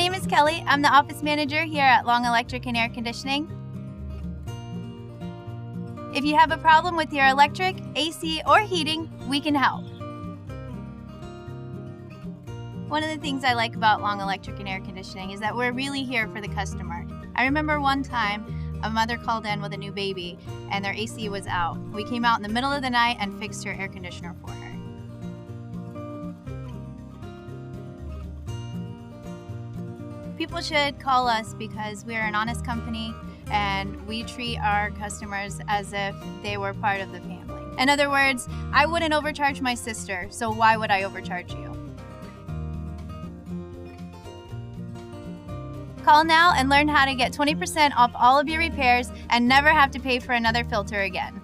name is Kelly. I'm the office manager here at Long Electric and Air Conditioning. If you have a problem with your electric, AC, or heating, we can help. One of the things I like about Long Electric and Air Conditioning is that we're really here for the customer. I remember one time a mother called in with a new baby and their AC was out. We came out in the middle of the night and fixed her air conditioner for her. People should call us because we're an honest company and we treat our customers as if they were part of the family. In other words, I wouldn't overcharge my sister, so why would I overcharge you? Call now and learn how to get 20% off all of your repairs and never have to pay for another filter again.